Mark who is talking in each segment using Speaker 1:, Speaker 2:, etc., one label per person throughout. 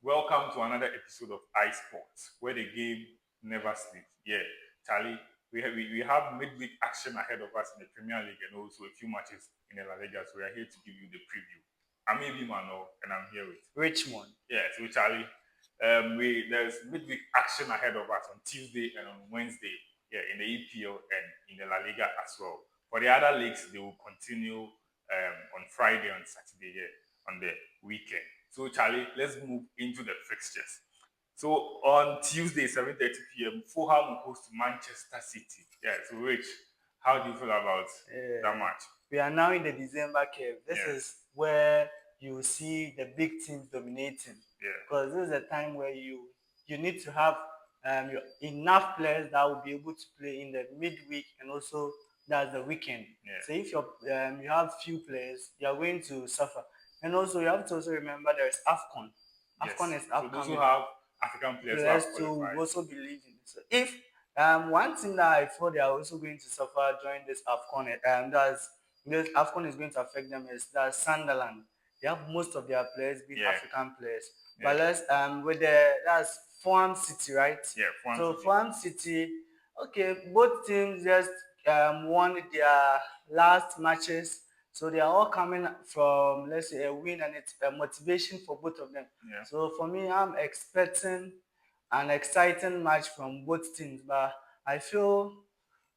Speaker 1: Welcome to another episode of iSPORTS, where the game never sleeps. Yeah, Charlie, we have midweek action ahead of us in the Premier League and also a few matches in the La Liga. So we are here to give you the preview. I'm AB Mano, and I'm here with
Speaker 2: Richmond.
Speaker 1: Yeah. So Charlie, there's midweek action ahead of us on Tuesday and on Wednesday. Yeah, in the EPL and in the La Liga as well. For the other leagues, they will continue on Friday and Saturday. Yeah, on the weekend. So, Charlie, let's move into the fixtures. So, on Tuesday, 7:30 p.m., Fulham will host Manchester City. Yeah, so, Rich, how do you feel about that match?
Speaker 2: We are now in the December curve. This
Speaker 1: Yeah.
Speaker 2: is where you see the big teams dominating.
Speaker 1: Yeah.
Speaker 2: Because this is a time where you need to have enough players that will be able to play in the midweek and also that's the weekend.
Speaker 1: Yeah.
Speaker 2: So if you have few players, you are going to suffer. And also you have to also remember there is AFCON.
Speaker 1: Yes.
Speaker 2: AFCON is
Speaker 1: So
Speaker 2: upcoming.
Speaker 1: those who have African players
Speaker 2: To also be leading. So if one thing that I thought they are also going to suffer during this AFCON, this AFCON is going to affect them is that Sunderland. They have most of their players being African players. But let's with that's Fulham City, right?
Speaker 1: Yeah,
Speaker 2: Fulham City, okay, both teams just won their last matches. So they are all coming from, let's say, a win, and it's a motivation for both of them.
Speaker 1: Yeah.
Speaker 2: So for me, I'm expecting an exciting match from both teams, but I feel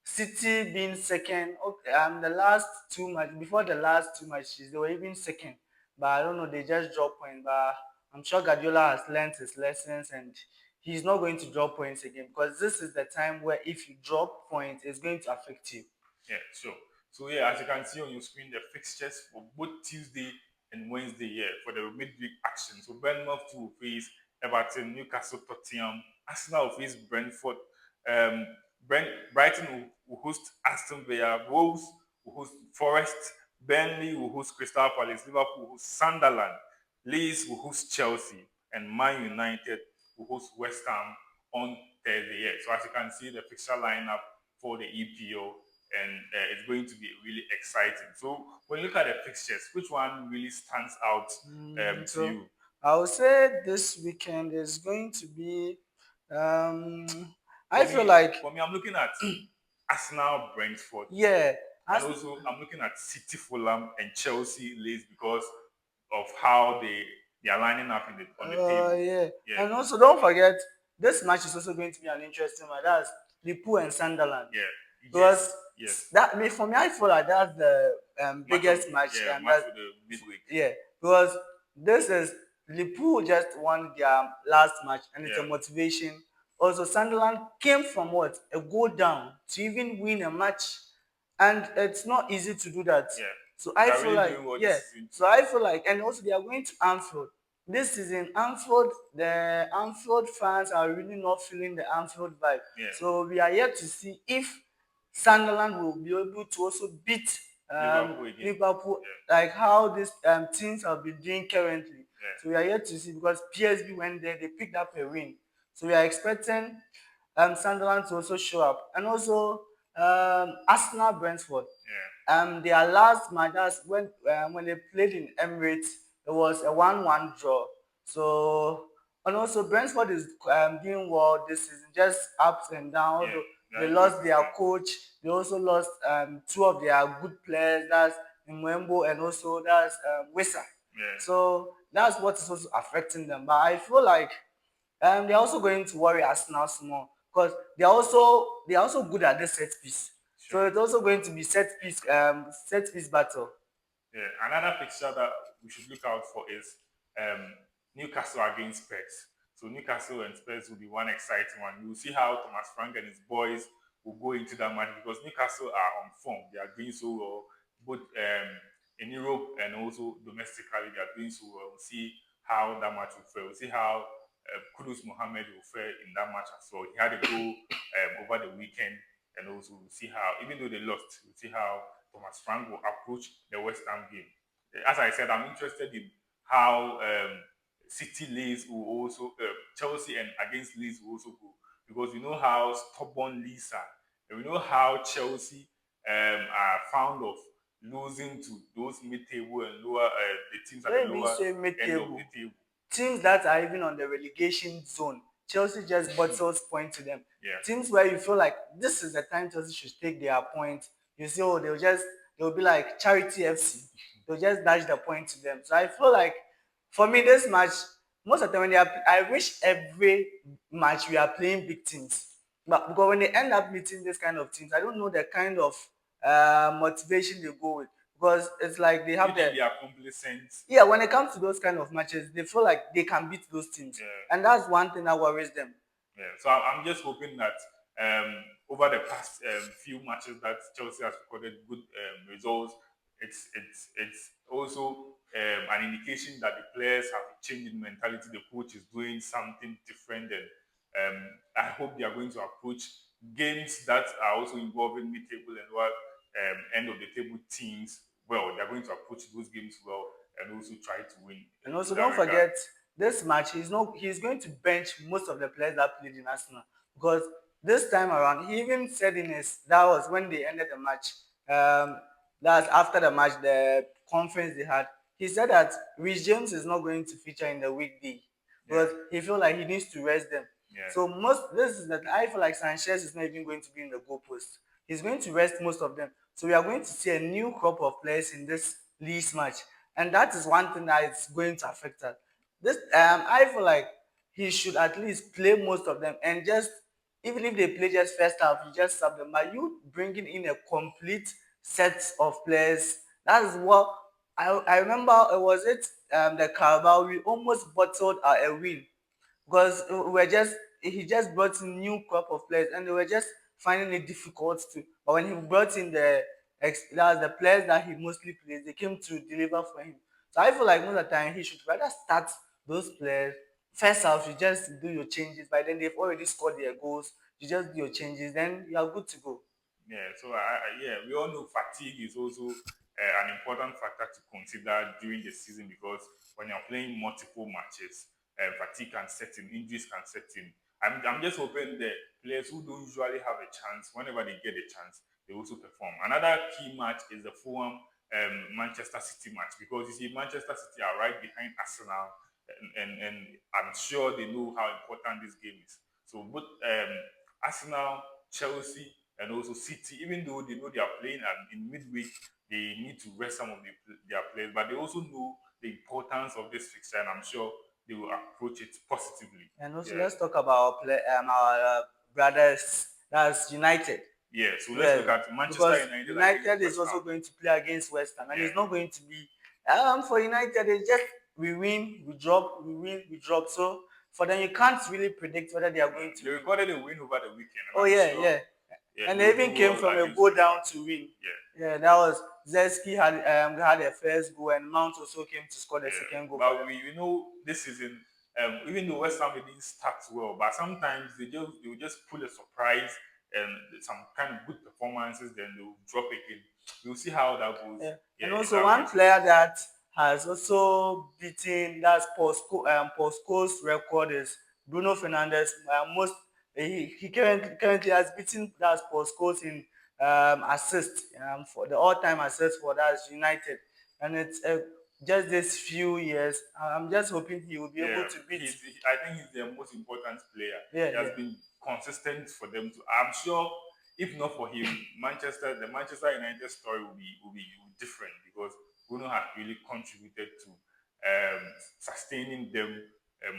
Speaker 2: City being second. Okay, the last two matches, before the last two matches, they were even second, but I don't know, they just dropped points. But I'm sure Guardiola has learned his lessons and he's not going to drop points again, because this is the time where if you drop points, it's going to affect you.
Speaker 1: Yeah, sure. So yeah, as you can see on your screen, the fixtures for both Tuesday and Wednesday here for the midweek action. So Bournemouth will face Everton, Newcastle, Tottenham, Arsenal will face Brentford, um, Brighton will host Aston Villa, Wolves will host Forest, Burnley will host Crystal Palace, Liverpool will host Sunderland, Leeds will host Chelsea, and Man United will host West Ham on Thursday. Yeah. So as you can see, the fixture lineup for the EPO, and it's going to be really exciting. So when you look at the fixtures, which one really stands out to you?
Speaker 2: I would say this weekend is going to be. I feel like
Speaker 1: for me, I'm looking at Arsenal, Brentford.
Speaker 2: Yeah,
Speaker 1: and also I'm looking at City, Fulham, and Chelsea, Leeds because of how they are lining up on the table.
Speaker 2: Yeah, and also don't forget this match is also going to be an interesting one. That's Liverpool and Sunderland.
Speaker 1: Yeah.
Speaker 2: Because for me, I feel like that's the biggest match.
Speaker 1: Match for the midweek.
Speaker 2: Yeah, because this is Liverpool just won their last match, and it's a motivation. Also, Sunderland came from what, a goal down to even win a match, and it's not easy to do that.
Speaker 1: Yeah.
Speaker 2: So I feel like, and also they are going to Anfield. This season, the Anfield fans are really not feeling the Anfield vibe.
Speaker 1: Yeah.
Speaker 2: So we are yet to see if Sunderland will be able to also beat Liverpool, like how these teams have been doing currently.
Speaker 1: Yeah.
Speaker 2: So we are yet to see, because PSV went there, they picked up a win. So we are expecting Sunderland to also show up, and also Arsenal Brentford. Their last match, that's when they played in Emirates, it was a 1-1 draw. So, and also Brentford is doing well this season, just ups and downs. They lost their coach. They also lost two of their good players. That's Mwembo and also that's Wissa. So that's what is also affecting them. But I feel like they're also going to worry Arsenal small, because they're also good at this set piece. So it's also going to be set piece battle.
Speaker 1: Yeah, another fixture that we should look out for is Newcastle against Spurs. So Newcastle and Spurs will be one exciting one. You will see how Thomas Frank and his boys will go into that match, because Newcastle are on form. They are doing so well, both in Europe and also domestically. They are doing so well. We'll see how that match will fare. We'll see how Kudus Mohammed will fare in that match as well. He had a goal over the weekend, and also we'll see how, even though they lost, we'll see how Thomas Frank will approach the West Ham game. As I said, I'm interested in how City Leeds will also, Chelsea and against Leeds will also go, because we know how stubborn Leeds are, and we know how Chelsea are fond of losing to those mid-table and lower the teams at the lower end of the table.
Speaker 2: teams that are even on the relegation zone, Chelsea just bottles point to them.
Speaker 1: Yeah.
Speaker 2: Teams where you feel like this is the time Chelsea should take their point. You see, oh, they'll be like Charity FC. They'll just dash the point to them. So I feel like for me this match, most of the time when they are, I wish every match we are playing big teams. But because when they end up meeting this kind of teams, I don't know the kind of motivation they go with. Because it's like they have
Speaker 1: You think they are complacent?
Speaker 2: Yeah, when it comes to those kind of matches, they feel like they can beat those teams.
Speaker 1: Yeah.
Speaker 2: And that's one thing that worries them.
Speaker 1: Yeah. So I'm just hoping that over the past few matches that Chelsea has recorded good results, it's also an indication that the players have a change in mentality. The coach is doing something different, and I hope they are going to approach games that are also involving mid-table and end of the table teams well. They are going to approach those games well and also try to win.
Speaker 2: And also, don't forget this match. He's going to bench most of the players that played in Arsenal because this time around, he even said in his that was when they ended the match. That's after the match, the conference they had. He said that Rhys James is not going to feature in the weekday because he feel like he needs to rest them.
Speaker 1: Yeah.
Speaker 2: So this is that I feel like Sanchez is not even going to be in the goalpost. He's going to rest most of them. So we are going to see a new crop of players in this Leeds match, and that is one thing that is going to affect us. This I feel like he should at least play most of them, and just even if they play just first half, you just sub them. But you bringing in a complete set of players, that is what I remember. Was it the Carabao? We almost bottled a win because he just brought in new crop of players and they were just finding it difficult to. But when he brought in that was the players that he mostly plays, they came to deliver for him. So I feel like most of the time he should rather start those players first half. You just do your changes. By then they've already scored their goals. You just do your changes, then you are good to go.
Speaker 1: Yeah, so yeah, we all know fatigue is also an important factor to consider during the season because when you're playing multiple matches, fatigue can set in, injuries can set in. I'm just hoping the players who don't usually have a chance, whenever they get a chance, they also perform. Another key match is the Fulham Manchester City match because you see, Manchester City are right behind Arsenal, and I'm sure they know how important this game is. So both Arsenal, Chelsea, and also City, even though they know they are playing in midweek, they need to rest some of their players, but they also know the importance of this fixture, and I'm sure they will approach it positively.
Speaker 2: And also, let's talk about our brothers, that's United.
Speaker 1: Yeah, so let's look at Manchester United.
Speaker 2: United is also going to play against West Ham, and it's not going to be for United. It's just we win, we drop, we win, we drop. So for them, you can't really predict whether they are going to.
Speaker 1: They recorded a win over the weekend.
Speaker 2: Oh yeah, sure. Yeah, and they even came from a go down to win. Yeah, that was Zeski had a first goal, and Mount also came to score the second goal.
Speaker 1: But we know this season, even though West Ham didn't start well, but sometimes they will just pull a surprise and some kind of good performances, then they'll drop again. We'll see how that goes.
Speaker 2: Yeah. And also one player that has also beaten that Postco's record is Bruno Fernandes. He currently has beaten that Postco's in assist for the all-time assist for that United, and it's just this few years. I'm just hoping he will be able to beat.
Speaker 1: I think he's the most important player.
Speaker 2: Yeah,
Speaker 1: he has been consistent for them to. I'm sure if not for him, the Manchester United story will be different because Bruno has really contributed to sustaining them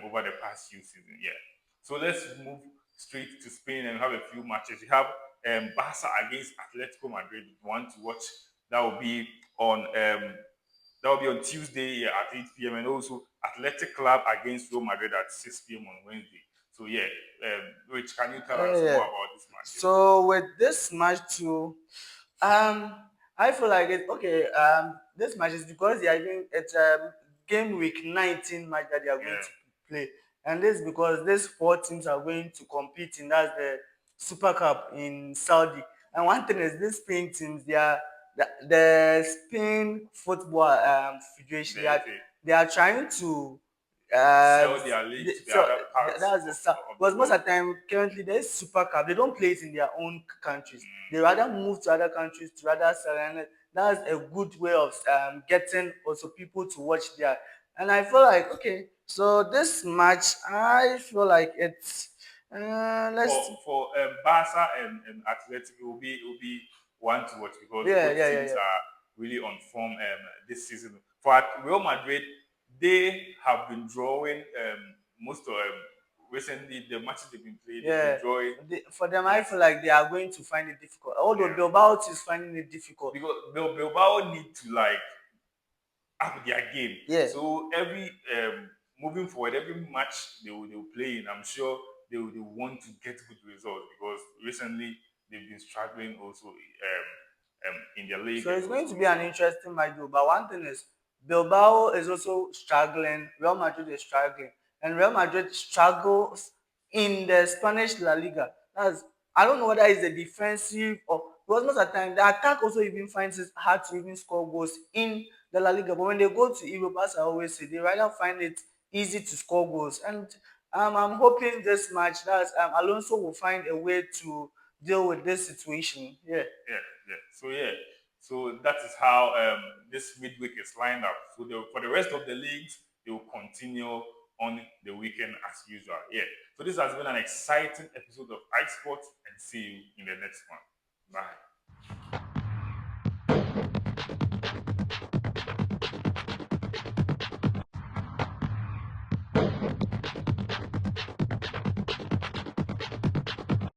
Speaker 1: over the past few seasons. Yeah. So let's move straight to Spain and have a few matches. We have Barca against Atletico Madrid. One to watch. That will be on Tuesday at 8 p.m. and also Athletic Club against Real Madrid at 6 p.m. on Wednesday. So yeah, Rich, can you tell us more about this match?
Speaker 2: So with this match too, I feel like it okay. This match is because they are it's game week 19 match that they are going to play, and this because these four teams are going to compete in that's the Super Cup in Saudi. And one thing is these Spain teams, they are the Spain Football Federation. They are trying to
Speaker 1: sell their league to the other parts.
Speaker 2: That's the stuff. Because most of the time, currently, there's Super Cup. They don't play it in their own countries. They rather move to other countries to rather sell. And that's a good way of getting also people to watch there. And I feel like, okay, So this match, I feel like it's let's
Speaker 1: For Barca and Athletic, it will be one to watch because
Speaker 2: yeah,
Speaker 1: both
Speaker 2: yeah, yeah,
Speaker 1: teams
Speaker 2: yeah.
Speaker 1: are really on form this season. For Real Madrid, they have been drawing most of recently the matches they've been playing. They've been
Speaker 2: Yeah,
Speaker 1: drawing.
Speaker 2: for them, I
Speaker 1: Yes,
Speaker 2: feel like they are going to find it difficult. Although
Speaker 1: yeah,
Speaker 2: Bilbao is finding it difficult.
Speaker 1: because Bilbao need to like up their game.
Speaker 2: Yeah.
Speaker 1: So every moving forward, every match they will play in, I'm sure they want to get good results because recently they've been struggling also in their league
Speaker 2: So
Speaker 1: and
Speaker 2: it's going to
Speaker 1: also
Speaker 2: be an interesting match, though. But one thing is, Bilbao is also struggling. Real Madrid is struggling, and Real Madrid struggles in the Spanish La Liga. That's I don't know whether it's the defensive or because most of the time the attack also even finds it hard to even score goals in the La Liga. But when they go to Europe, as I always say, they rather find it easy to score goals. And I'm hoping this match that Alonso will find a way to deal with this situation. Yeah.
Speaker 1: so that is how this midweek is lined up. So for the rest of the leagues, they will continue on the weekend as usual. Yeah. So this has been an exciting episode of iSports, and see you in the next one. Bye.